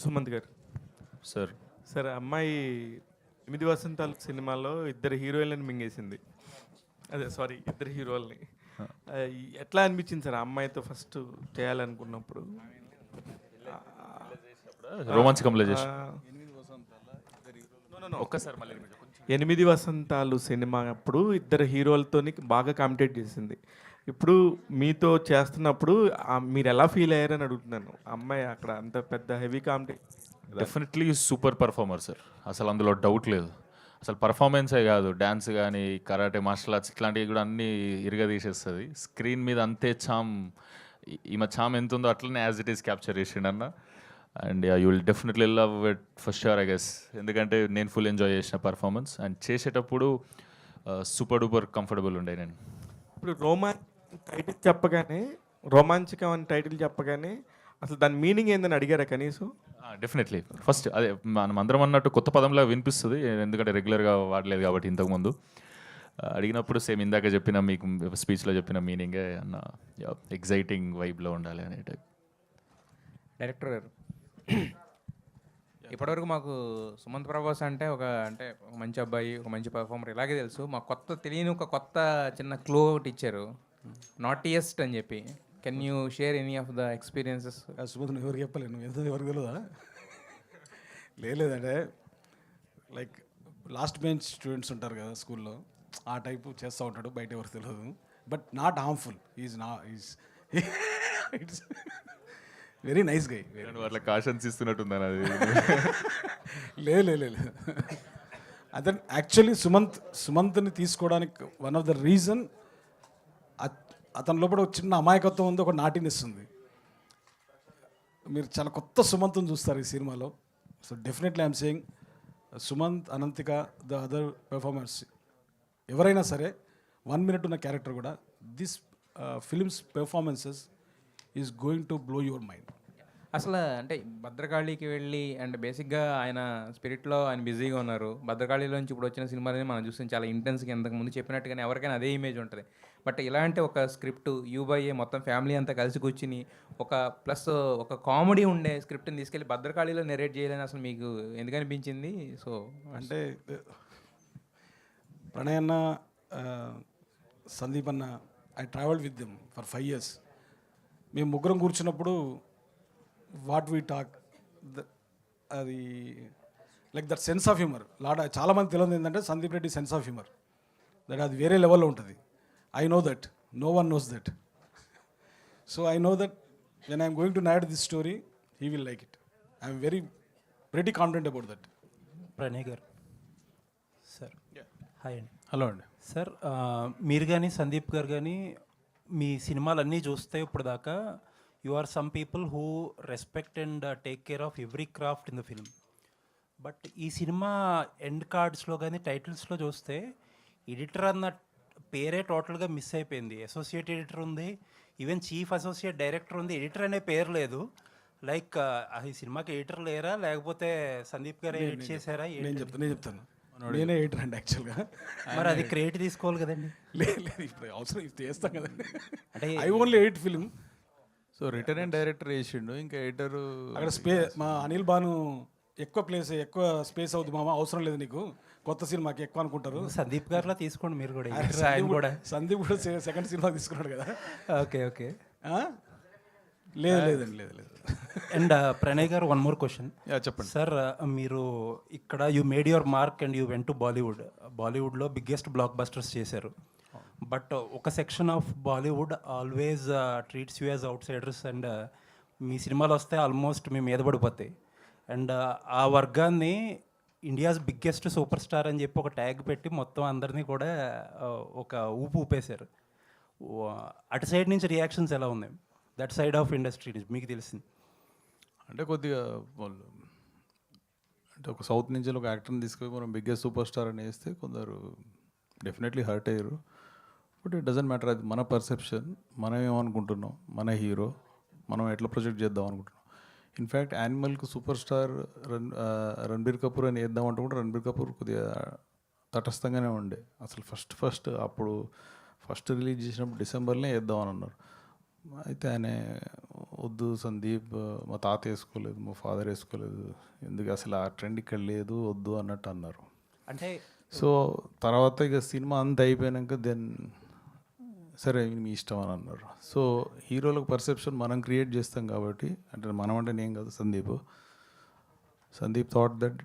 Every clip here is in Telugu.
సుమంత్ గారు. సార్ సార్ అమ్మాయి 8 వసంతాలు సినిమాలో ఇద్దరు హీరోయిన్లను మింగేసింది. అదే సారీ, ఇద్దరు హీరోల్ని. ఎట్లా అనిపించింది సార్ ఆ అమ్మాయితో ఫస్ట్ చేయాలనుకున్నప్పుడు? రోమాంచకంలో చేసి ఆ, ఒక్కసారి మళ్ళీ 8 వసంతాలు సినిమా అప్పుడు ఇద్దరు హీరోలతోని బాగా కాంపిటేట్ చేసింది. ఇప్పుడు మీతో చేస్తున్నప్పుడు మీరు ఎలా ఫీల్ అయ్యారని అడుగుతున్నాను. ఆ అమ్మాయి అక్కడ అంత పెద్ద heavy compete. Definitely super performer sir, అసలు అందులో డౌట్ లేదు. అసలు పర్ఫార్మెన్సే కాదు, డ్యాన్స్ కానీ కరాటే మార్షల్ ఆర్ట్స్ ఇట్లాంటివి కూడా అన్నీ ఇరగదీసేస్తుంది. స్క్రీన్ మీద అంతే చామ్, ఈమె చామ్ ఎంత ఉందో అట్లనే యాజ్ ఇట్ ఈస్ క్యాప్చర్ చేసిండన్న. And you will definitely love it for sure I guess. ఎందుకంటే నేను ఫుల్ ఎంజాయ్ చేసిన పర్ఫార్మెన్స్ అండ్ చేసేటప్పుడు సూపర్ డూపర్ కంఫర్టబుల్ ఉండే నేను. ఇప్పుడు టైటిల్ చెప్పగానే, రోమాంచకం అని టైటిల్ చెప్పగానే అసలు దాని మీనింగ్ ఏందని అడిగారా కనీసం? డెఫినెట్లీ ఫస్ట్ అదే మనం అందరం అన్నట్టు కొత్త పదంలా వినిపిస్తుంది, ఎందుకంటే రెగ్యులర్గా వాడలేదు కాబట్టి ఇంతకుముందు. అడిగినప్పుడు సేమ్ ఇందాక చెప్పిన మీకు స్పీచ్లో చెప్పిన మీనింగే అన్న, ఎగ్జైటింగ్ వైబ్లో ఉండాలి అనే టైప్. డైరెక్టర్ గారు, ఇప్పటివరకు మాకు సుమంత్ ప్రభాస్ అంటే ఒక మంచి అబ్బాయి, ఒక మంచి పర్ఫార్మర్ ఇలాగే తెలుసు. మాకు తెలియని ఒక కొత్త చిన్న క్లూ ఒకటి ఇచ్చారు, నాటియస్ట్ అని చెప్పి. Can you share any of the experiences? Sumanth నువ్వు ఎవరికి చెప్పలేను, ఎంత ఎవరికి తెలియదా? లేదంటే లైక్ లాస్ట్ బెంచ్ స్టూడెంట్స్ ఉంటారు కదా స్కూల్లో, ఆ టైపు చేస్తూ ఉంటాడు, బయట ఎవరికి తెలియదు. But not harmful, is it's very nice guy. అట్లా కాషన్స్ ఇస్తున్నట్టుందని అది లేదు అతను యాక్చువల్లీ సుమంత్ని తీసుకోవడానికి వన్ ఆఫ్ ద రీజన్, అతని లోపల ఒక చిన్న అమాయకత్వం ఉంది, ఒక నాటినెస్ ఉంది. మీరు చాలా కొత్త సుమంత్ని చూస్తారు ఈ సినిమాలో. So definitely I'm saying Sumanth, Ananthika, the other performers ఎవరైనా సరే 1 minute ఉన్న క్యారెక్టర్ కూడా this films performances is going to blow your mind. అసలు భద్రకాళికి వెళ్ళి అండ్ బేసిక్గా ఆయన స్పిరిట్లో ఆయన బిజీగా ఉన్నారు. భద్రకాళిలోంచి ఇప్పుడు వచ్చిన సినిమాలని మనం చూస్తాం, చాలా ఇంటెన్స్గా ఇంతకు ముందు చెప్పినట్టుగానే ఎవరికైనా అదే ఇమేజ్ ఉంటుంది. బట్ ఇలాంటి ఒక స్క్రిప్ట్ యూబైఏ మొత్తం ఫ్యామిలీ అంతా కలిసి కూర్చుని ఒక కామెడీ ఉండే స్క్రిప్ట్ని తీసుకెళ్ళి భద్రకాళిలో నెరేట్ చేయాలని అసలు మీకు ఎందుకు అనిపించింది? సో అంటే ప్రణయన్న, సందీప్ అన్న, I travelled with them for 5 years. మేము ముగ్గురం కూర్చున్నప్పుడు వాట్ వీ టాక్, అది like that sense of humour. చాలామంది తెలియదు ఏంటంటే Sandeep Reddy sense of humour, that అది వేరే లెవెల్లో ఉంటుంది. I know that, no one knows that. So I know that when I'm going to narrate this story, he will like it. I'm very confident about that. Pranay గారు సార్, హాయ్ అండి. హలో అండి. సార్, మీరు కానీ సందీప్ గారు కానీ మీ సినిమాలన్నీ చూస్తే ఇప్పుడు దాకా you are some people who respect and take care of every craft in the film. But ఈ సినిమా ఎండ్ కార్డ్స్లో కానీ టైటిల్స్లో చూస్తే ఎడిటర్ అన్న పేరే టోటల్గా మిస్ అయిపోయింది. అసోసియేట్ ఎడిటర్ ఉంది, ఈవెన్ చీఫ్ అసోసియేట్ డైరెక్టర్ ఉంది, ఎడిటర్ అనే పేరు లేదు. లైక్ ఈ సినిమాకి ఎడిటర్ లేరా, లేకపోతే సందీప్ గారు ఎడిట్ చేశారా? నేను చెప్తాను, నేనే ఎడిటర్ అండి యాక్చువల్గా. మరి అది క్రెడిట్ తీసుకోవాలి కదండి. లేదు ఇప్పుడు అవసరం చేస్తాం కదండి. అంటే I only edit film. So return and director వేసిండు, ఇంకా ఎడిటర్ అక్కడ మా అనిల్ బాను ఎక్కువ స్పేస్ అవుతుంది మామ, అవసరం లేదు నీకు, కొత్త సినిమాకి ఎక్కువ అనుకుంటారు. సందీప్ గారిలో తీసుకోండి మీరు కూడా. సందీప్ కూడా సెకండ్ సినిమా తీసుకున్నాడు కదా. ఓకే. లేదండి. అండ్ ప్రణయ్ గారు, వన్ మోర్ క్వశ్చన్. చెప్పండి సార్, మీరు ఇక్కడ you made your mark and you went to బాలీవుడ్లో బిగ్గెస్ట్ బ్లాక్ బస్టర్స్ చేశారు. బట్ ఒక section of Bollywood always treats you as outsiders, and మీ సినిమాలు వస్తే ఆల్మోస్ట్ మీ మీద పడిపోతాయి. అండ్ ఆ వర్గాన్ని ఇండియాస్ బిగ్గెస్ట్ సూపర్ స్టార్ అని చెప్పి ఒక ట్యాగ్ పెట్టి మొత్తం అందరినీ కూడా ఒక ఊపేశారు. అటు సైడ్ నుంచి రియాక్షన్స్ ఎలా ఉన్నాయి? దట్ సైడ్ ఆఫ్ ఇండస్ట్రీ మీకు తెలిసింది అంటే కొద్దిగా వాళ్ళు అంటే ఒక సౌత్ నుంచి ఒక యాక్టర్ని తీసుకొని మనం బిగ్గెస్ట్ సూపర్ స్టార్ అని వేస్తే కొందరు డెఫినెట్లీ హర్ట్ అయ్యారు. బట్ ఇట్ డజంట్ మ్యాటర్, అది మన పర్సెప్షన్, మనం ఏమనుకుంటున్నాం, మన హీరో మనం ఎట్లా ప్రొజెక్ట్ చేద్దాం అనుకుంటున్నాం. ఇన్ఫ్యాక్ట్ యానిమల్కి సూపర్ స్టార్ రణబీర్ కపూర్ అని వేద్దామంటే కూడా రణబీర్ కపూర్ కొద్దిగా తటస్థంగానే ఉండే. అసలు ఫస్ట్ రిలీజ్ చేసినప్పుడు డిసెంబర్లో వేద్దామని అన్నారు. అయితే ఆయన వద్దు సందీప్, మా తాత వేసుకోలేదు, మా ఫాదర్ వేసుకోలేదు, ఎందుకు అసలు ఆ ట్రెండ్ ఇక్కడ లేదు, వద్దు అన్నట్టు అన్నారు. అంటే సో తర్వాత ఇక సినిమా అంతా అయిపోయాక దెన్ సరే మీ ఇష్టం అని అన్నారు. సో హీరోలకు పర్సెప్షన్ మనం క్రియేట్ చేస్తాం కాబట్టి, అంటే మనం అంటే నేను కాదు, Sandeep thought that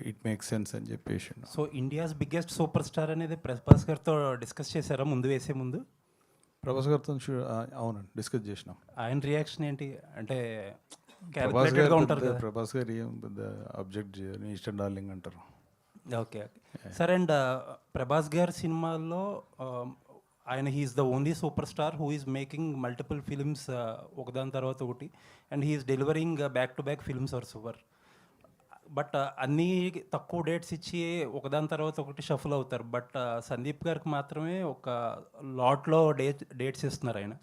it make sense అని చెప్పేసి. So India's biggest super star అనేది ప్రభాస్ గారితో డిస్కస్ చేశారా ముందు వేసే ముందు? ప్రభాస్ గారితో అవునండి డిస్కస్ చేసినాం. ఆయన రియాక్షన్ ఏంటి? అంటే ప్రభాస్ క్యాలిక్యులేటెడ్గా ఉంటారు గారు కదా. ప్రభాస్ గారు ఏం పెద్ద అబ్జెక్ట్ చేయరు, ఈస్టర్న్ డార్లింగ్ అంటారు. ఓకే సరే. అండ్ ప్రభాస్ గారి సినిమాల్లో ఆయన he's the only super star who is making multiple films ఒకదాని తర్వాత ఒకటి, and he's delivering back to back films are super. But అన్నీ తక్కువ డేట్స్ ఇచ్చి ఒకదాని తర్వాత ఒకటి షఫుల్ అవుతారు. బట్ సందీప్ గారికి మాత్రమే ఒక లాట్లో డేట్స్ ఇస్తున్నారు ఆయన.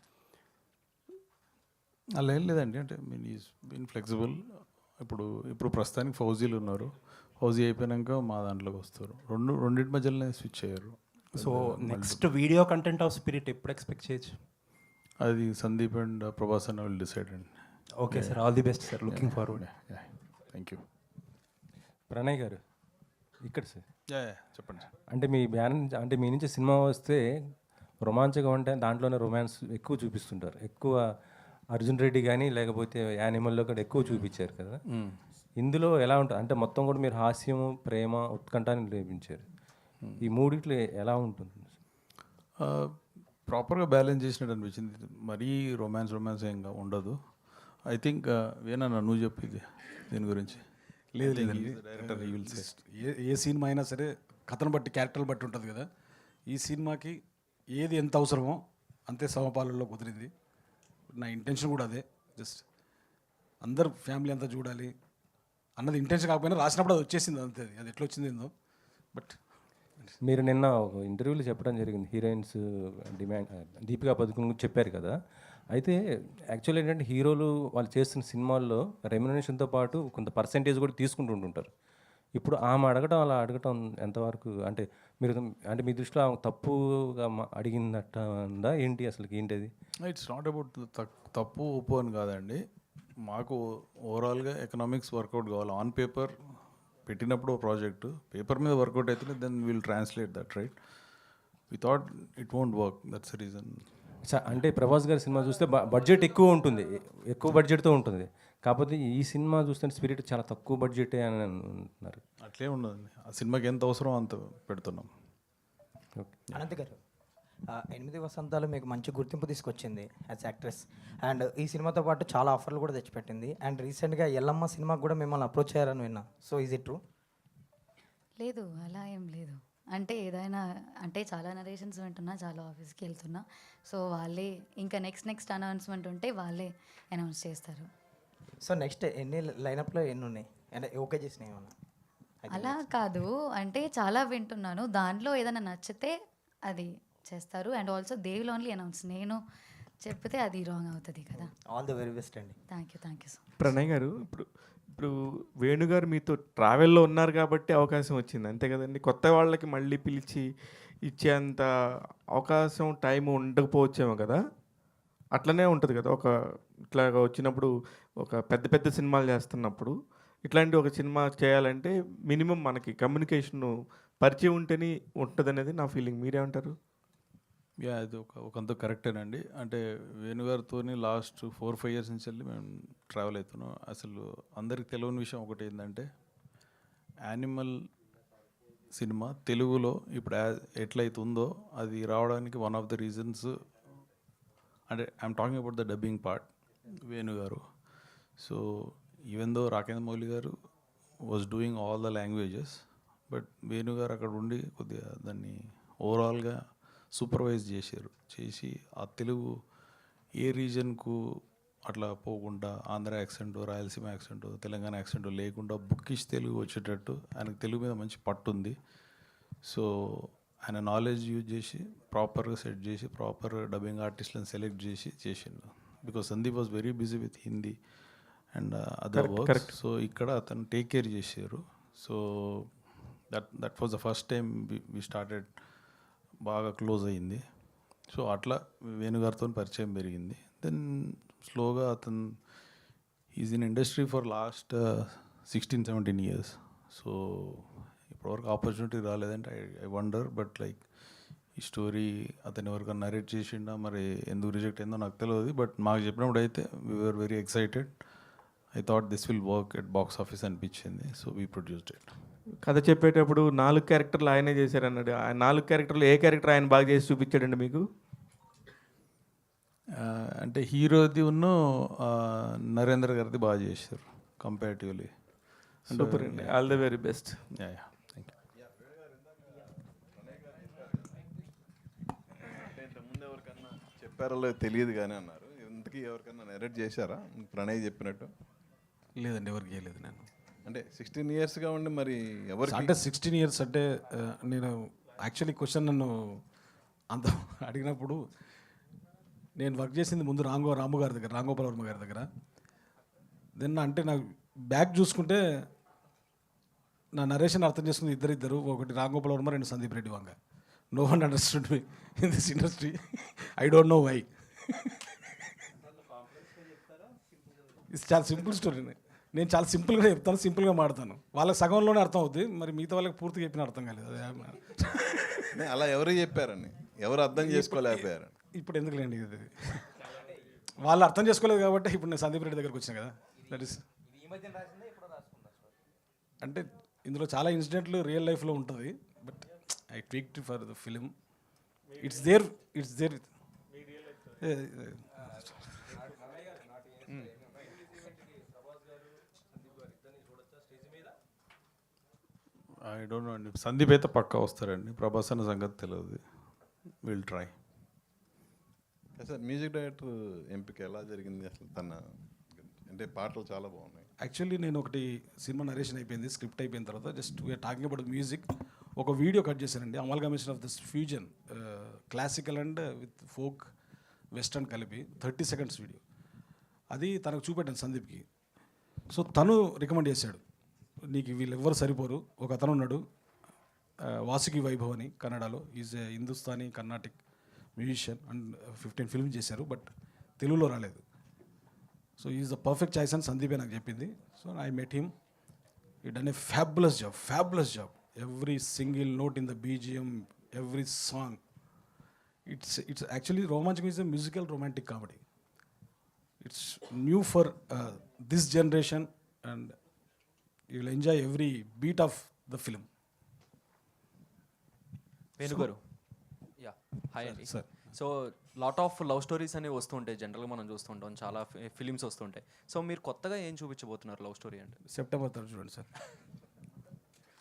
అలా ఏం లేదండి, అంటే మీన్ ఈజ్ బీన్ ఫ్లెక్సిబుల్. ఇప్పుడు ప్రస్తుతానికి ఫౌజీలు ఉన్నారు, ఫౌజీ అయిపోయాక మా దాంట్లోకి వస్తారు. రెండింటి మధ్యలోనే స్విచ్ అయ్యారు. So next video content of spirit ఎప్పుడు ఎక్స్పెక్ట్ చేయొచ్చు? అది సందీప్ అండ్ ప్రభాస్ అని విల్ డిసైడ్ అండి. Okay sir, all the best sir, looking forward. Thank you. Pranay గారు ఇక్కడ సార్, చెప్పండి సార్. అంటే మీ బ్యాన్ అంటే మీ నుంచి సినిమా వస్తే రొమాంచగా ఉంటే దాంట్లోనే రొమాన్స్ ఎక్కువ చూపిస్తుంటారు. ఎక్కువ అర్జున్ రెడ్డి కానీ లేకపోతే యానిమల్లో కూడా ఎక్కువ చూపించారు కదా. ఇందులో ఎలా ఉంటుంది అంటే మొత్తం కూడా మీరు హాస్యము, ప్రేమ, ఉత్కంఠాన్ని లేపించారు. ఈ మూడిట్లో ఎలా ఉంటుంది? ప్రాపర్గా బ్యాలెన్స్ చేసినట్టు అనిపించింది. మరీ రొమాన్స్ ఏం ఉండదు. ఐ థింక్ వేనన్నా నువ్వు చెప్పింది దీని గురించి. లేదండి, ఏ సినిమా అయినా సరే కథను బట్టి, క్యారెక్టర్లు బట్టి ఉంటుంది కదా. ఈ సినిమాకి ఏది ఎంత అవసరమో అంతే సమపాలలో కుదిరింది. నా ఇంటెన్షన్ కూడా అదే, జస్ట్ అందరు ఫ్యామిలీ అంతా చూడాలి అన్నది ఇంటెన్షన్. కాకపోయినా రాసినప్పుడు అది వచ్చేసింది అంతే, అది ఎట్లా వచ్చింది ఏందో. బట్ మీరు నిన్న ఒక ఇంటర్వ్యూలో చెప్పడం జరిగింది, హీరోయిన్స్ డిమాండ్ దీపికా పదుకుని గురించి చెప్పారు కదా. అయితే యాక్చువల్ ఏంటంటే హీరోలు వాళ్ళు చేస్తున్న సినిమాల్లో రెమ్యునరేషన్తో పాటు కొంత పర్సెంటేజ్ కూడా తీసుకుంటుంటారు. ఇప్పుడు ఆమె అడగటం అలా అడగటం ఎంతవరకు అంటే మీరు అంటే మీ దృష్టిలో ఆమె తప్పుగా అడిగినట్ట ఉందా ఏంటి, అసలు ఏంటి అది? ఇట్స్ నాట్ అబౌట్ తప్పు ఒప్పు అని కాదండి. మాకు ఓవరాల్గా ఎకనామిక్స్ వర్కౌట్ కావాలి. ఆన్ పేపర్ పెట్టినప్పుడు ప్రాజెక్టు పేపర్ మీద వర్కౌట్ అయితే then will translate that, right? We thought it won't work, that's the reason. అంటే ప్రభాస్ గారి సినిమా చూస్తే బడ్జెట్ ఎక్కువ ఉంటుంది, ఎక్కువ బడ్జెట్తో ఉంటుంది. కాకపోతే ఈ సినిమా చూస్తే స్పిరిట్ చాలా తక్కువ బడ్జెటే అని అంటున్నారు. అట్లే ఉండదండి, ఆ సినిమాకి ఎంత అవసరం అంత పెడుతున్నాం. అనంత్ గారు, 8 వసంతాలు మీకు మంచి గుర్తింపు తీసుకొచ్చింది యాజ్ యాక్ట్రెస్, అండ్ ఈ సినిమాతో పాటు చాలా ఆఫర్లు కూడా తెచ్చిపెట్టింది. అండ్ రీసెంట్గా ఎల్లమ్మ సినిమాకి కూడా మిమ్మల్ని అప్రోచ్ అయ్యారని విన్నా. So is it true? లేదు, అలా ఏం లేదు. అంటే ఏదైనా అంటే చాలా నరేషన్స్ వింటున్నా, చాలా ఆఫీస్కి వెళ్తున్నా. సో వాళ్ళే ఇంకా నెక్స్ట్ అనౌన్స్మెంట్ ఉంటే వాళ్ళే అనౌన్స్ చేస్తారు. సో నెక్స్ట్ ఎన్ని లైనప్లో ఎన్ని ఉన్నాయి అంటే ఓకే చేసినాయి ఏమన్నా? అలా కాదు, అంటే చాలా వింటున్నాను, దాంట్లో ఏదైనా నచ్చితే అది చేస్తారు. And also they will only announce, నేను చెప్తే అది రాంగ్ అవుతుంది కదా. ఆల్ ది వెరీ బెస్ట్ అండి. Thank you so much. Pranay గారు, ఇప్పుడు వేణుగారు మీతో ట్రావెల్లో ఉన్నారు కాబట్టి అవకాశం వచ్చింది, అంతే కదండి. కొత్త వాళ్ళకి మళ్ళీ పిలిచి ఇచ్చేంత అవకాశం టైం ఉండకపోవచ్చేమో కదా. అట్లనే ఉంటుంది కదా, ఒక ఇట్లాగ వచ్చినప్పుడు ఒక పెద్ద సినిమాలు చేస్తున్నప్పుడు ఇట్లాంటి ఒక సినిమా చేయాలంటే మినిమం మనకి కమ్యూనికేషన్ పరిచయం ఉంటేనే ఉంటుంది అనేది నా ఫీలింగ్. మీరేమంటారు? యా, అది ఒకంత కరెక్టేనండి. అంటే వేణుగారితో లాస్ట్ 4-5 years నుంచి వెళ్ళి మేము ట్రావెల్ అవుతున్నాం. అసలు అందరికి తెలియని విషయం ఒకటి ఏంటంటే, యానిమల్ సినిమా తెలుగులో ఇప్పుడు ఎట్లయితే ఉందో అది రావడానికి వన్ ఆఫ్ ద రీజన్స్, అంటే I'm talking about the dubbing part, వేణుగారు. So even though Rakendra Mouli గారు was doing all the languages, but వేణుగారు అక్కడ ఉండి కొద్దిగా దాన్ని ఓవరాల్గా సూపర్వైజ్ చేసి ఆ తెలుగు ఏ రీజన్కు అట్లా పోకుండా Andhra accent, Rayalaseema accent, Telangana accent లేకుండా బుక్కిష్ తెలుగు వచ్చేటట్టు ఆయనకు తెలుగు మీద మంచి పట్టు ఉంది. సో ఆయన నాలెడ్జ్ యూజ్ చేసి ప్రాపర్గా సెట్ చేసి ప్రాపర్ డబ్బింగ్ ఆర్టిస్ట్లను సెలెక్ట్ చేసిండు. Because Sandeep was very busy with Hindi and other work. So ఇక్కడ అతను టేక్ కేర్ చేశారు. So that was the first time we started, బాగా క్లోజ్ అయ్యింది. సో అట్లా వేణుగారితో పరిచయం పెరిగింది. దెన్ స్లోగా అతను is in industry for last 16-17 years. So ఇప్పటివరకు ఆపర్చునిటీ రాలేదంటే ఐ వండర్. బట్ లైక్ ఈ స్టోరీ అతను ఎవరికైనా నరేట్ చేసిండా, మరి ఎందుకు రిజెక్ట్ అయిందో నాకు తెలియదు. బట్ మాకు చెప్పినప్పుడు అయితే we are very excited. I thought this will work at box office అనిపించింది. So we produced it. కథ చెప్పేటప్పుడు 4 క్యారెక్టర్లు ఆయనే చేశారన్నాడు. ఆ 4 క్యారెక్టర్లు ఏ క్యారెక్టర్ ఆయన బాగా చేసి చూపించాడండి మీకు? అంటే హీరోది ఉన్ను నరేంద్ర గారిది బాగా చేశారు కంపారిటివ్లీ. సూపర్ అండి, all the very best. Thank you. అంటే ఇంతకుముందు ఎవరికన్నా చెప్పారో లేదో తెలియదు కానీ అన్నారు. ఇంతకీ ఎవరికన్నా నెరేట్ చేశారా ప్రణయ్ చెప్పినట్టు? లేదండి, ఎవరికి చేయలేదు నేను. అంటే 16 yearsగా ఉండి మరి ఎవరికి అంటే 16 years అంటే నేను యాక్చువల్లీ క్వశ్చన్ నన్ను అంత అడిగినప్పుడు నేను వర్క్ చేసింది ముందు రాము గారి దగ్గర, రాంగోపాల్ వర్మ గారి దగ్గర. దెన్ అంటే నాకు బ్యాక్ చూసుకుంటే నా నరేషన్ అర్థం చేసుకుంది ఇద్దరు, ఒకటి Ramgopal Varma, 2 Sandeep Reddy Vanga. No one understood me in this industry. I don't know why. ఇది చాలా సింపుల్ స్టోరీ. నేను చాలా సింపుల్గా చెప్తాను, సింపుల్గా మాడతాను. వాళ్ళకి సగంలోనే అర్థం అవుతుంది, మరి మిగతా వాళ్ళకి పూర్తిగా చెప్పిన అర్థం కాలేదు. అదే అలా ఎవరు చెప్పారని, ఎవరు అర్థం చేసుకోలేకపోయారని. ఇప్పుడు ఎందుకులేండి ఇది, వాళ్ళు అర్థం చేసుకోలేదు కాబట్టి ఇప్పుడు నేను సందీప్ రెడ్డి దగ్గరికి వచ్చాను కదా. దట్ ఈస్ అంటే ఇందులో చాలా ఇన్సిడెంట్లు రియల్ లైఫ్లో ఉంటుంది. But I tweaked for the film. It's there. I don't know అండి. సందీప్ అయితే పక్కా వస్తారండి. ప్రభాస్ అన్న సంగతి తెలియదు. Will try. Sir music director ఎంపిక ఎలా జరిగింది అసలు? తన అంటే పాటలు చాలా బాగున్నాయి. యాక్చువల్లీ నేను ఒకటి సినిమా నరేషన్ అయిపోయింది, స్క్రిప్ట్ అయిపోయిన తర్వాత just we are talking about music. ఒక వీడియో కట్ చేశానండి, amalgamation of this fusion classical and with folk western కలిపి 30 seconds వీడియో. అది తనకు చూపెట్టాను సందీప్కి. సో తను రికమెండ్ చేశాడు, నీకు వీళ్ళెవ్వరు సరిపోరు, ఒక అతను ఉన్నాడు వాసుకి వైభవ్ అని, కన్నడలో. Is a Hindustani Carnatic musician and 15 films చేశారు, బట్ తెలుగులో రాలేదు. So is the perfect choice అని సందీపే నాకు చెప్పింది. So I met him. He done a fabulous job. Every single note in the BGM, every song. It's actually Romanchakam is a musical romantic comedy. It's new for this generation and you will enjoy every beat of the film. వేణుగారు, యా హాయ్ అండి. Sir, so lot of love stories అనేవి వస్తుంటాయి, జనరల్గా మనం చూస్తుంటాం, చాలా ఫిలిమ్స్ వస్తుంటాయి. సో మీరు కొత్తగా ఏం చూపించబోతున్నారు లవ్ స్టోరీ అంటే? September 3rd చూడండి సార్.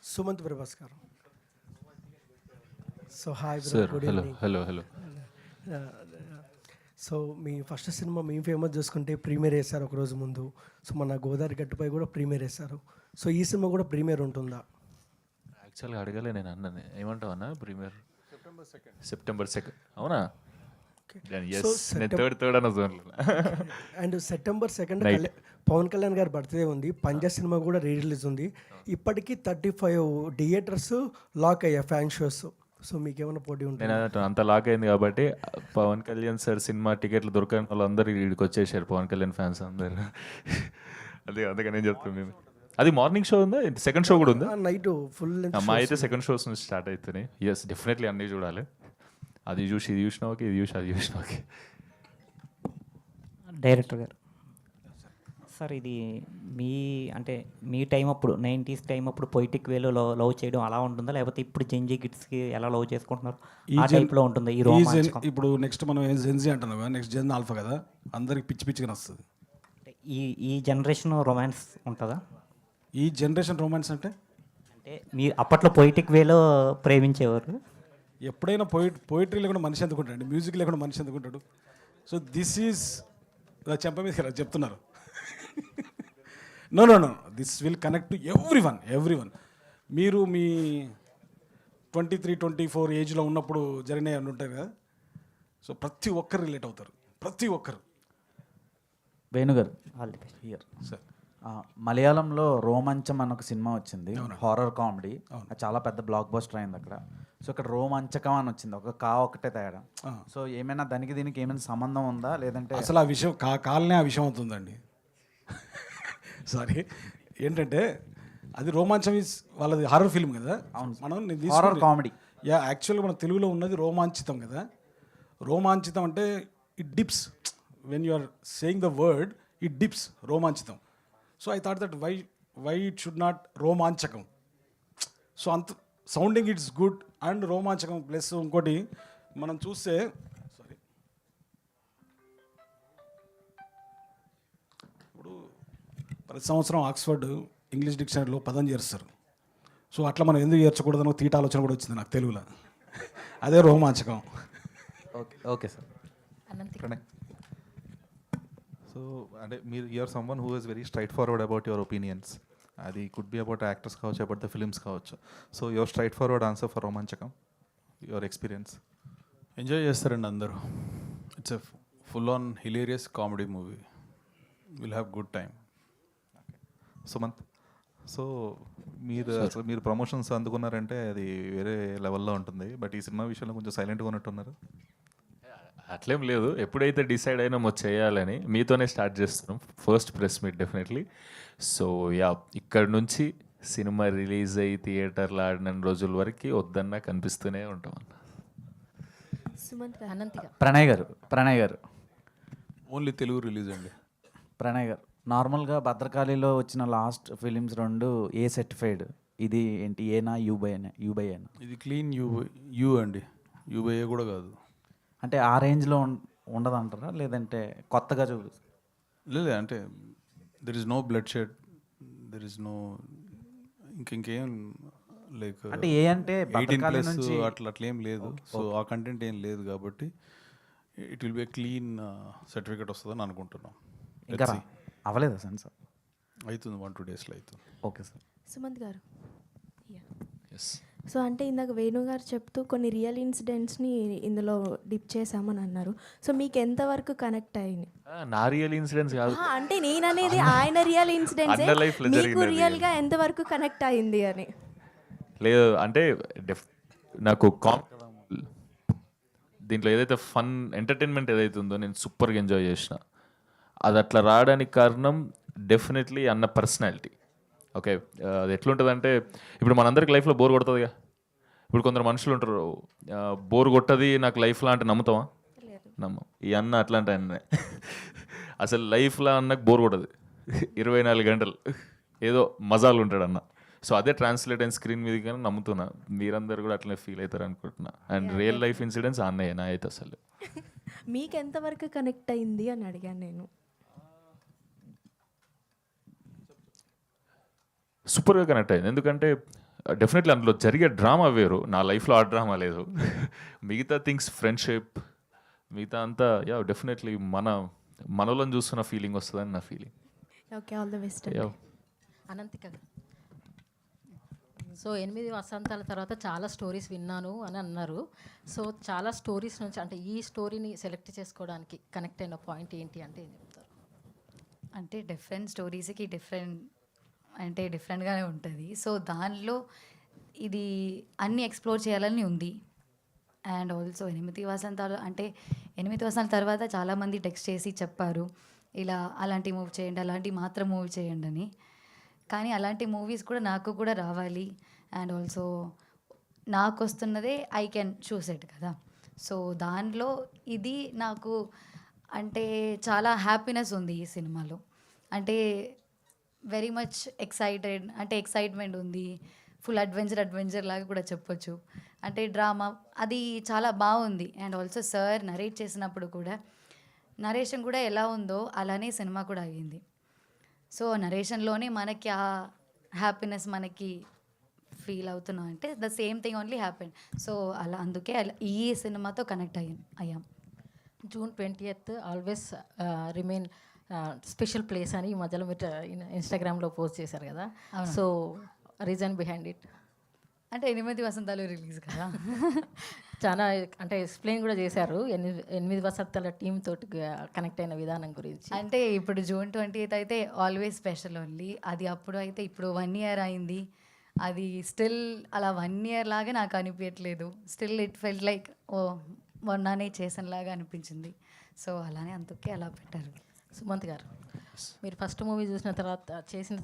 సుమంత్ ప్రభాస్ గారు. So hi sir. Good hello evening. Hello hello. So మీ ఫస్ట్ సినిమా మేము ఫేమస్ చూసుకుంటే ప్రీమియర్ వేశారు ఒక రోజు ముందు. సో మన గోదావరి గట్టుపై కూడా ప్రీమియర్ వేశారు. సో ఈ సినిమా కూడా ప్రీమియర్ ఉంటుందా? యాక్చువల్గా అడగలే నేను అన్నని. ఏమంటావు అన్న? Premiere September 2nd. అవునా? నేను థర్డ్ అన్న జోన్లో. And September 2nd Pawan Kalyan గారి బర్త్డే ఉంది. పంజా సినిమా కూడా రిలీజ్ ఉంది. ఇప్పటికీ 35 థియేటర్స్ లాక్ అయ్యాయి ఫ్యాన్ షోస్. సో మీకేమైనా పోటీ ఉంటుంది? నేను అంత లాక్ అయింది కాబట్టి పవన్ కళ్యాణ్ సార్ సినిమా టికెట్లు దొరకని వాళ్ళందరూ ఇక్కడికి వచ్చేసారు, పవన్ కళ్యాణ్ ఫ్యాన్స్ అందరు. అందుకని నేను చెప్తున్నాను. అది మార్నింగ్ షో ఉందా? సెకండ్ షో కూడా ఉందా? నైట్ ఫుల్ మా అయితే సెకండ్ షోస్ నుంచి స్టార్ట్ అవుతున్నాయి. ఎస్, డెఫినెట్లీ అన్నీ చూడాలి. అది చూసి ఇది చూసినా ఓకే, ఇది చూసి అది చూసినా ఓకే. డైరెక్టర్ గారు సార్, ఇది మీ టైం అప్పుడు 90s టైం అప్పుడు పొయిటిక్ వేలో లవ్ చేయడం అలా ఉంటుందా, లేకపోతే ఇప్పుడు జెన్జీ కిడ్స్కి ఎలా లవ్ చేసుకుంటున్నారు ఆ టైప్లో ఉంటుంది ఈ రోమాంచకం? ఇప్పుడు నెక్స్ట్ మనం జెన్జీ అంటున్నాం కదా, నెక్స్ట్ జెన్ ఆల్ఫా కదా, అందరికి పిచ్చిగా వస్తుంది. ఈ జనరేషన్ రొమాన్స్ ఉంటుందా? ఈ జనరేషన్ రొమాన్స్ అంటే మీరు అప్పట్లో పొయిటిక్ వేలో ప్రేమించేవారు. ఎప్పుడైనా పోయిటరీ లేకుండా మనిషి ఎందుకుంటాడు, మ్యూజిక్ లేకుండా మనిషి ఎందుకుంటాడు? సో దిస్ ఈజ్ చెంప మీద చెప్తున్నారు. No, this will connect to everyone. మీరు మీ 23-24 ఏజ్లో ఉన్నప్పుడు జరిగినవి అని ఉంటాయి కదా, సో ప్రతి ఒక్కరు రిలేట్ అవుతారు, ప్రతి ఒక్కరు. వేణుగారు హియర్ సార్. మలయాళంలో రోమాంచం అన్న ఒక సినిమా వచ్చింది, హారర్ కామెడీ. అది చాలా పెద్ద బ్లాక్ బస్టర్ అయింది అక్కడ. సో ఇక్కడ రోమాంచకం అని వచ్చింది, ఒకటే తేడా. సో ఏమైనా దీనికి ఏమైనా సంబంధం ఉందా, లేదంటే అసలు ఆ విషయం కాలనే ఆ విషయం అవుతుందండి. సారీ, ఏంటంటే అది రోమాంచం ఈజ్ వాళ్ళది హారర్ ఫిల్మ్ కదా. మనం హారర్ కామెడీ. యా, యాక్చువల్గా మన తెలుగులో ఉన్నది రోమాంచితం కదా. రోమాంచితం అంటే it dips, when you are saying the word it dips, Romanchitham. So I thought that why it should not Romanchakam. So అంత sounding it's good and Romanchakam. Plus ఇంకోటి మనం చూస్తే ఇప్పుడు ప్రతి సంవత్సరం ఆక్స్ఫర్డ్ ఇంగ్లీష్ డిక్షనరీలో పదం చేరుస్తారు. సో అట్లా మనం ఎందుకు చేర్చకూడదనో తీట ఆలోచన కూడా వచ్చింది నాకు తెలుగులో. అదే రోమాంచకం. Okay sir. సో అంటే మీరు you are someone who is very straightforward about your opinions. అది కుడ్ బి అబౌట్ యాక్టర్స్ కావచ్చు, అబౌట్ ద ఫిల్మ్స్ కావచ్చు. So your straightforward answer for Romanchakam, your experience. Enjoy చేస్తారండి అందరూ. It's a full on hilarious comedy movie. Will have good time. Sumanth, so మీరు ప్రమోషన్స్ అందుకున్నారంటే అది వేరే లెవెల్లో ఉంటుంది. బట్ ఈ సినిమా విషయంలో కొంచెం సైలెంట్గా ఉన్నట్టున్నారు. అట్లేం లేదు, ఎప్పుడైతే డిసైడ్ అయినామో చేయాలని మీతోనే స్టార్ట్ చేస్తున్నాం. First press meet definitely. So yeah, ఇక్కడ నుంచి సినిమా రిలీజ్ అయ్యి థియేటర్లో ఆడిన రోజుల వరకు వద్దన్నా కనిపిస్తూనే ఉంటాం అన్న. ప్రణయ్ గారు ఓన్లీ తెలుగు రిలీజ్ అండి. ప్రణయ్ గారు నార్మల్గా భద్రకాళిలో వచ్చిన లాస్ట్ ఫిలిమ్స్ 2 ఏ సర్టిఫైడ్, ఇది ఏంటి ఏనా యూబై ఏనా? ఇది క్లీన్ యూ అండి, యూబైఏ కూడా కాదు. అంటే ఆ రేంజ్లో ఉండదంటారా, లేదంటే కొత్తగా లేదు, అంటే there is no bloodshed, there is no ఇంకేం లైక్ అంటే ఏ అంటే 18+ అట్లేం లేదు. సో ఆ కంటెంట్ ఏం లేదు కాబట్టి it will be A clean certificate వస్తుందని అనుకుంటున్నాం. ఇంకా అవ్వలేదా సార్? అవుతుంది, 1-2 డేస్లో అవుతుంది. Okay sir. సుమంత్ గారు, ఎస్. సో అంటే ఇందాక వేణు గారు చెప్తూ కొన్ని రియల్ ఇన్సిడెంట్స్ని ఇందులో డిప్ చేశామని అన్నారు. సో మీకు ఎంతవరకు కనెక్ట్ అయింది? నా రియల్ ఇన్సిడెంట్స్ కాదు, అంటే నేను అనేది ఆయన రియల్ ఇన్సిడెంట్స్ మీకు రియల్గా ఎంతవరకు కనెక్ట్ అయింది అని. లేదు అంటే నాకు దీంట్లో ఏదైతే ఫన్ ఎంటర్టైన్మెంట్ ఏదైతే ఉందో నేను సూపర్గా ఎంజాయ్ చేసిన. అది అట్లా రావడానికి కారణం డెఫినెట్లీ అన్న పర్సనాలిటీ. ఓకే, అది ఎట్లుంటుందంటే ఇప్పుడు మనందరికి లైఫ్లో బోర్ కొడుతుందిగా. ఇప్పుడు కొందరు మనుషులు ఉంటారు, బోర్ కొట్టది నాకు లైఫ్లో అంటే నమ్ముతావా? నమ్మం. ఈ అన్న అట్లాంటి అన్నే అసలు లైఫ్లో అన్నకు బోర్ కొట్టదు, 24 గంటలు ఏదో మజాలు ఉంటాడు అన్న. సో అదే ట్రాన్స్లేట్ అయిన స్క్రీన్ మీద కానీ నమ్ముతున్నా, మీరందరూ కూడా అట్లనే ఫీల్ అవుతారు అనుకుంటున్నా. అండ్ రియల్ లైఫ్ ఇన్సిడెంట్స్ అన్నయ్య నా అయితే అసలు. మీకు ఎంతవరకు కనెక్ట్ అయింది అని అడిగాను నేను. సూపర్గా కనెక్ట్ అయింది, ఎందుకంటే డెఫినెట్లీ అందులో జరిగే డ్రామా వేరు, నా లైఫ్లో ఆ డ్రామా లేదు. మిగతా థింగ్స్ ఫ్రెండ్షిప్ మిగతా అంతా యా డెఫినెట్లీ మనలోని చూస్తున్న ఫీలింగ్ వస్తుందని నా feeling. Okay, all the best. Ananthika, so 8 వసంతాల తర్వాత చాలా స్టోరీస్ విన్నాను అని అన్నారు. సో చాలా స్టోరీస్ నుంచి అంటే ఈ స్టోరీని సెలెక్ట్ చేసుకోవడానికి కనెక్ట్ అయిన పాయింట్ ఏంటి అంటే ఏం చెప్తారు? అంటే డిఫరెంట్ స్టోరీస్కి డిఫరెంట్గానే ఉంటుంది. సో దానిలో ఇది అన్నీ ఎక్స్ప్లోర్ చేయాలని ఉంది. అండ్ ఆల్సో 8 వసంతాలు అంటే 8 వసంతాల తర్వాత చాలామంది టెక్స్ట్ చేసి చెప్పారు ఇలా అలాంటి మూవీ చేయండి, అలాంటి మాత్రం మూవీ చేయండి అని. కానీ అలాంటి మూవీస్ కూడా నాకు కూడా రావాలి. అండ్ ఆల్సో నాకు వస్తున్నదే ఐ కెన్ చూస్ ఇట్ కదా. సో దానిలో ఇది నాకు అంటే చాలా హ్యాపీనెస్ ఉంది ఈ సినిమాలో. అంటే వెరీ మచ్ ఎక్సైట్మెంట్ ఉంది, ఫుల్ అడ్వెంచర్ లాగా కూడా చెప్పొచ్చు. అంటే డ్రామా అది చాలా బాగుంది. అండ్ ఆల్సో సార్ నరేట్ చేసినప్పుడు కూడా నరేషన్ కూడా ఎలా ఉందో అలానే సినిమా కూడా అయ్యింది. సో నరేషన్లోనే మనకి ఆ హ్యాపీనెస్ మనకి ఫీల్ అవుతున్నాం అంటే the same thing only happen. So అందుకే ఈ సినిమాతో కనెక్ట్ అయ్యాం. June 20th always remain special place అని ఈ మధ్యలో మీరు ఇన్స్టాగ్రామ్లో పోస్ట్ చేశారు కదా. సో రీజన్ బిహైండ్ ఇట్ అంటే 8 వసంతాలు రిలీజ్ కదా. చాలా అంటే ఎక్స్ప్లెయిన్ కూడా చేశారు 8 వసంతాల టీమ్ తోటి కనెక్ట్ అయిన విధానం గురించి. అంటే ఇప్పుడు June 20th అయితే ఆల్వేస్ స్పెషల్ ఓన్లీ. అది అప్పుడు అయితే ఇప్పుడు 1 year అయింది. అది స్టిల్ అలా 1 year లాగా నాకు అనిపించట్లేదు. స్టిల్ ఇట్ ఫెల్ట్ లైక్ మొన్ననే చేసినలాగా అనిపించింది. సో అలానే అందుకే అలా పెట్టారు. సుమంత్ గారు, మీరు ఫస్ట్ మూవీ చేసిన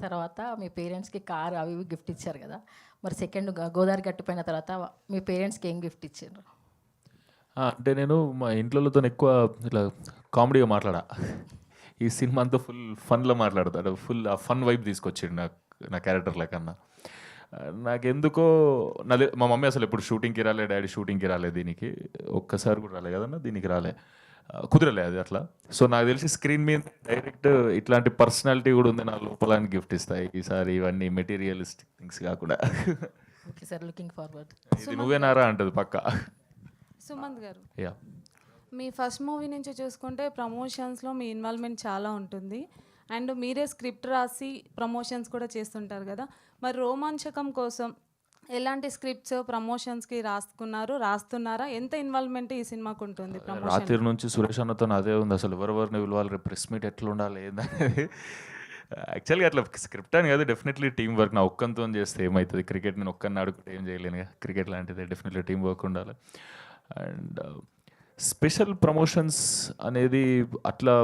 తర్వాత మీ పేరెంట్స్కి కార్ అవి ఇవి గిఫ్ట్ ఇచ్చారు కదా, మరి సెకండ్ గోదావరి గట్టిపోయిన తర్వాత మీ పేరెంట్స్కి ఏం గిఫ్ట్ ఇచ్చారు? అంటే నేను మా ఇంట్లోతో ఎక్కువ ఇట్లా కామెడీగా మాట్లాడా. ఈ సినిమా అంతా ఫుల్ ఫన్లో మాట్లాడతాడు, ఫుల్ ఆ ఫన్ వైబ్ తీసుకొచ్చాడు నా క్యారెక్టర్ల కన్నా. నాకెందుకో మా మమ్మీ అసలు ఎప్పుడు షూటింగ్కి రాలే, డాడీ షూటింగ్కి రాలే, దీనికి ఒక్కసారి కూడా రాలే కదన్నా, దీనికి రాలే, కుదరలే అది అట్లా. సో నాకు తెలిసి స్క్రీన్ మీద డైరెక్ట్ ఇట్లాంటి పర్సనాలిటీ కూడా ఉంది నా లోపల అని గిఫ్ట్ ఇస్తాయి ఈసారి, ఇవన్నీ మెటీరియలిస్టిక్ థింగ్స్ కాకుండా. Okay sir, looking forward. ఇది నువ్వేనారా అంటది పక్కా. సుమంత్ గారు, యా, మీ ఫస్ట్ మూవీ నుంచి చూసుకుంటే ప్రమోషన్స్లో మీ ఇన్వాల్వ్మెంట్ చాలా ఉంటుంది అండ్ మీరే స్క్రిప్ట్ రాసి ప్రమోషన్స్ కూడా చేస్తుంటారు కదా, మరి రోమాంచకం కోసం ఎలాంటి స్క్రిప్ట్స్ ప్రమోషన్స్కి రాస్తున్నారా? ఎంత ఇన్వాల్వ్మెంట్ ఈ సినిమాకు ఉంటుంది? రాత్రి నుంచి సురేష్ అన్నతో అదే ఉంది, అసలు ఎవరెవరిని పిలవాలి, రేపు ప్రెస్ మీట్ ఎట్లా ఉండాలి ఏందనేది. యాక్చువల్గా అట్లా స్క్రిప్ట్ అని కాదు, డెఫినెట్లీ టీం వర్క్. నా ఒక్కంతో చేస్తే ఏమవుతుంది, క్రికెట్ నేను ఒక్కరిని ఆడుకుంటే ఏం చేయలేను, క్రికెట్ లాంటిది డెఫినెట్లీ టీం వర్క్ ఉండాలి. అండ్ స్పెషల్ ప్రమోషన్స్ అనేది అట్లా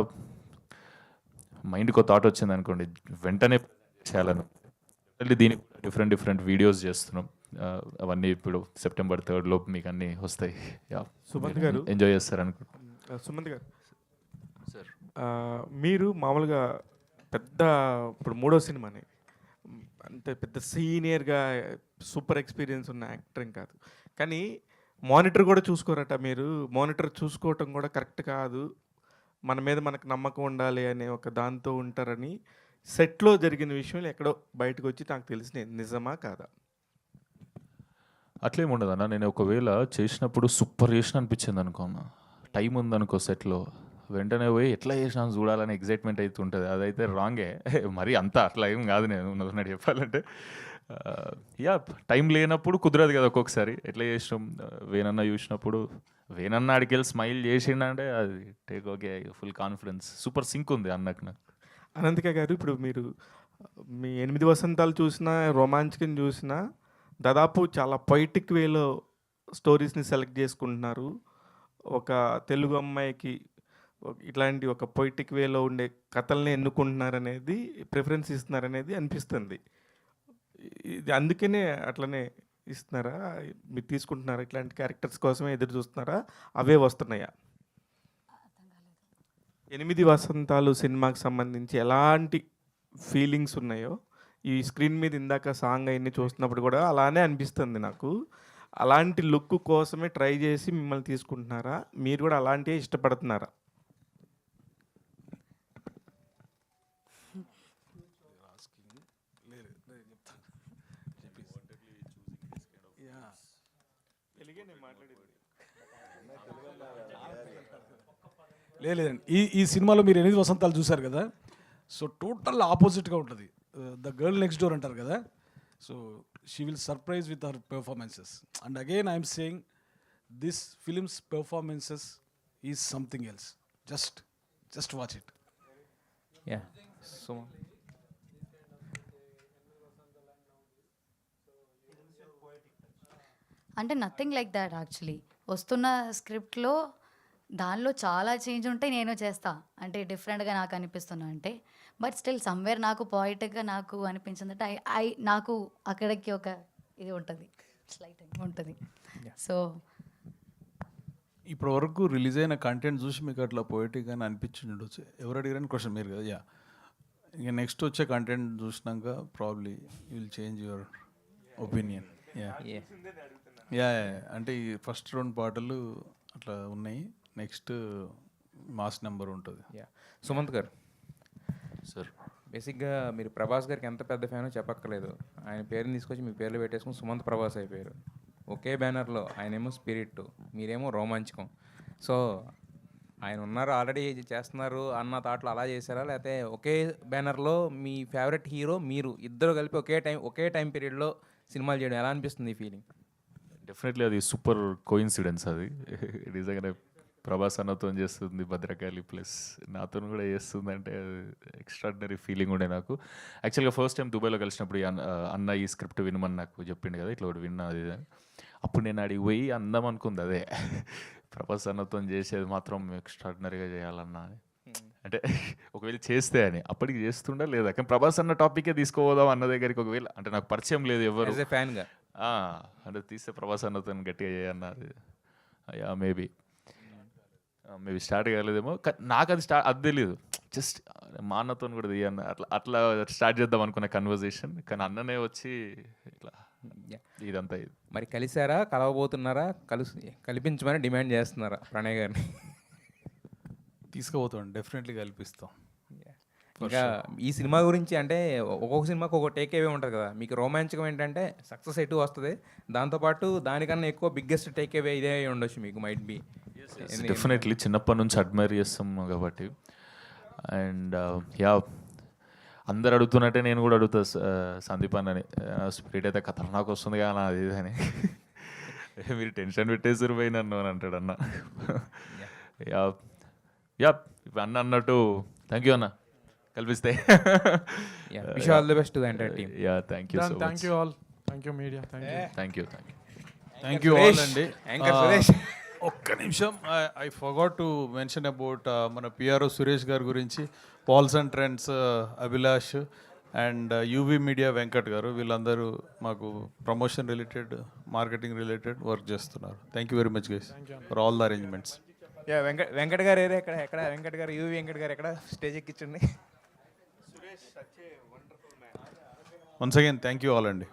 మైండ్కి ఒక థాట్ వచ్చింది అనుకోండి, వెంటనే చేయాలను. దీనికి డిఫరెంట్ వీడియోస్ చేస్తున్నాం, అవన్నీ ఇప్పుడు సెప్టెంబర్ 3 లోపు మీకు అన్నీ వస్తాయి. సుమంత్ గారు ఎంజాయ్ చేస్తారు అనుకుంటా. సుమంత్ గారు సార్, మీరు మామూలుగా పెద్ద ఇప్పుడు 3వ సినిమాని అంతే పెద్ద సీనియర్గా సూపర్ ఎక్స్పీరియన్స్ ఉన్న యాక్టరింగ్ కాదు, కానీ మానిటర్ కూడా చూసుకోరట మీరు. మానిటర్ చూసుకోవటం కూడా కరెక్ట్ కాదు, మన మీద మనకు నమ్మకం ఉండాలి అనే ఒక దాంతో ఉంటారని సెట్లో జరిగిన విషయం ఎక్కడో బయటకు వచ్చి నాకు తెలిసిన నిజమా కాదా? అట్లేం ఉండదు అన్న, నేను ఒకవేళ చేసినప్పుడు సూపర్ చేసిన అనిపించింది అనుకున్నా, టైం ఉందనుకో సెట్లో, వెంటనే పోయి ఎట్లా చేసినా చూడాలని ఎగ్జైట్మెంట్ అయితే ఉంటుంది. అదైతే రాంగే, మరి అంతా అట్లా ఏం కాదు. నేను ఉన్నది చెప్పాలంటే యా, టైం లేనప్పుడు కుదరదు కదా ఒక్కొక్కసారి. ఎట్లా చేసినాం, వేనన్న చూసినప్పుడు వేనన్న అడికెళ్ళి స్మైల్ చేసిండంటే అది take okay, full confidence, super sync ఉంది అన్నకు నాకు. అనంతిక గారు, ఇప్పుడు మీరు మీ 8 వసంతాలు చూసినా, రోమాంచకం చూసినా, దాదాపు చాలా పొయిటిక్ వేలో స్టోరీస్ని సెలెక్ట్ చేసుకుంటున్నారు. ఒక తెలుగు అమ్మాయికి ఇట్లాంటి ఒక పొయిటిక్ వేలో ఉండే కథల్ని ఎన్నుకుంటున్నారనేది, ప్రిఫరెన్స్ ఇస్తున్నారనేది అనిపిస్తుంది. ఇది అందుకనే అట్లనే ఇస్తున్నారా, మీరు తీసుకుంటున్నారా, ఇట్లాంటి క్యారెక్టర్స్ కోసమే ఎదురు చూస్తున్నారా, అవే వస్తున్నాయా? 8 వసంతాలు సినిమాకి సంబంధించి ఎలాంటి ఫీలింగ్స్ ఉన్నాయో ఈ స్క్రీన్ మీద ఇందాక సాంగ్ అవన్నీ చూస్తున్నప్పుడు కూడా అలానే అనిపిస్తుంది నాకు. అలాంటి లుక్ కోసమే ట్రై చేసి మిమ్మల్ని తీసుకుంటున్నారా, మీరు కూడా అలాంటివే ఇష్టపడుతున్నారా? లేదండి, ఈ సినిమాలో మీరు 8 వసంతాలు చూశారు కదా, సో టోటల్ ఆపోజిట్గా ఉంటుంది. ద గర్ల్ నెక్స్ట్ డోర్ అంటారు కదా, so she will surprise with our performances. And again I'm saying this films performances is something else. Just watch it. Yeah, so అంటే నథింగ్ లైక్ దాట్ యాక్చువల్లీ. వస్తున్న స్క్రిప్ట్లో దానిలో చాలా చేంజ్ ఉంటాయి, నేను చేస్తా అంటే డిఫరెంట్గా నాకు అనిపిస్తున్నా అంటే, బట్ స్టిల్ సమ్వేర్ నాకు పాయిటిక్గా నాకు అనిపించింది అంటే నాకు అక్కడికి ఒక ఇది ఉంటుంది, స్లైట్ ఉంటుంది. సో ఇప్పటి వరకు రిలీజ్ అయిన కంటెంట్ చూసి మీకు అట్లా పోయిటిక్ అని అనిపించింది ఉండొచ్చు. ఎవరు అడిగారని క్వశ్చన్ మీరు కదా. యా, ఇంకా నెక్స్ట్ వచ్చే కంటెంట్ చూసినాక probably you will change your opinion. Yeah, అంటే ఈ ఫస్ట్ 2 పాటలు అట్లా ఉన్నాయి, నెక్స్ట్ మాస్ నెంబర్ ఉంటుంది. యా, సుమంత్ గారు సార్, బేసిక్గా మీరు ప్రభాస్ గారికి ఎంత పెద్ద ఫ్యానో చెప్పక్కర్లేదు, ఆయన పేరుని తీసుకొచ్చి మీ పేర్లు పెట్టేసుకుని సుమంత్ ప్రభాస్ అయిపోయారు. ఒకే బ్యానర్లో ఆయనేమో స్పిరిట్, మీరేమో రోమాంచకం. సో ఆయన ఉన్నారు, ఆల్రెడీ చేస్తున్నారు అన్న థాట్లో అలా చేశారా, లేకపోతే ఒకే బ్యానర్లో మీ ఫేవరెట్ హీరో మీరు ఇద్దరు కలిపి ఒకే టైం పీరియడ్లో సినిమాలు చేయడం ఎలా అనిపిస్తుంది ఈ ఫీలింగ్? డెఫినెట్లీ అది సూపర్ కోఇన్సిడెన్స్. అది నిజంగానే ప్రభాస్ అన్నతో చేస్తుంది భద్రకాళి ప్లస్ నాతో కూడా చేస్తుంది అంటే ఎక్స్ట్రాడినరీ ఫీలింగ్ ఉండే నాకు. యాక్చువల్గా ఫస్ట్ టైం దుబాయ్లో కలిసినప్పుడు అన్న ఈ స్క్రిప్ట్ వినమని నాకు చెప్పిండు కదా, ఇట్లా ఒకటి విన్నా అది. అప్పుడు నేను అడిగి పోయి అందం అనుకుంది అదే, ప్రభాస్ అన్నతో చేసేది మాత్రం ఎక్స్ట్రాడినరీగా చేయాలన్నా అని. అంటే ఒకవేళ చేస్తే అని అప్పటికి చేస్తుండా లేదా, కానీ ప్రభాస్ అన్న టాపికే తీసుకోపోదాం అన్న దగ్గరికి ఒకవేళ అంటే నాకు పరిచయం లేదు ఎవరు యాజ్ ఎ ఫ్యాన్గా అంటే తీస్తే ప్రభాస్ అన్నతో గట్టిగా చేయన్నది మేబీ స్టార్ట్ కాలేదేమో, నాకు అది అది తెలియదు. జస్ట్ మా అన్నతో కూడా తీయన్న అట్లా స్టార్ట్ చేద్దాం అనుకున్న కన్వర్జేషన్, కానీ అన్ననే వచ్చి ఇట్లా ఇదంతా ఇది. మరి కలిసారా, కలవబోతున్నారా, కల్పించమని డిమాండ్ చేస్తున్నారా ప్రణయ్ గారిని? తీసుకుపోతాం, డెఫినెట్లీ కల్పిస్తాం. ఇంకా ఈ సినిమా గురించి అంటే ఒక్కొక్క సినిమాకి ఒక టేక్ అవే ఉంటుంది కదా, మీకు రోమాంచకం ఏంటంటే సక్సెస్ ఎటు వస్తుంది, దాంతోపాటు దానికన్నా ఎక్కువ బిగ్గెస్ట్ టేక్ అవే ఇదే ఉండొచ్చు మీకు, మైట్ బి. డెఫినెట్లీ చిన్నప్పటి నుంచి అడ్మైర్ చేస్తాం కాబట్టి. అండ్ అందరు అడుగుతున్నట్టే నేను కూడా అడుగుతా సందీప్ అన్నని, స్పిరిట్ అయితే ఖతర్నాక్ వస్తుంది కానీ అది ఇది అని. మీరు టెన్షన్ పెట్టేసారు పోయి నన్ను అని అంటాడు అన్న. ఇప్పుడు అన్న అన్నట్టు థ్యాంక్ యూ అన్న, కల్పిస్తే. Wish all the best to the entire team. Thank you so much. Thank you all, thank you media, thank you. Thank you all అండి. సురేష్, ఒక్క నిమిషం, I forgot to mention about మన పిఆర్ఓ సురేష్ గారి గురించి. Pals and trends Abhilash and UV media Venkat గారు, వీళ్ళందరూ మాకు promotion related, marketing related work చేస్తున్నారు. Thank you very much guys for all the arrangements. Venkat గారు ఏరే ఎక్కడ వెంకట్ గారు, యూవీ వెంకట్ గారు ఎక్కడ, స్టేజ్ ఎక్కించండి. Once again thank you all అండి.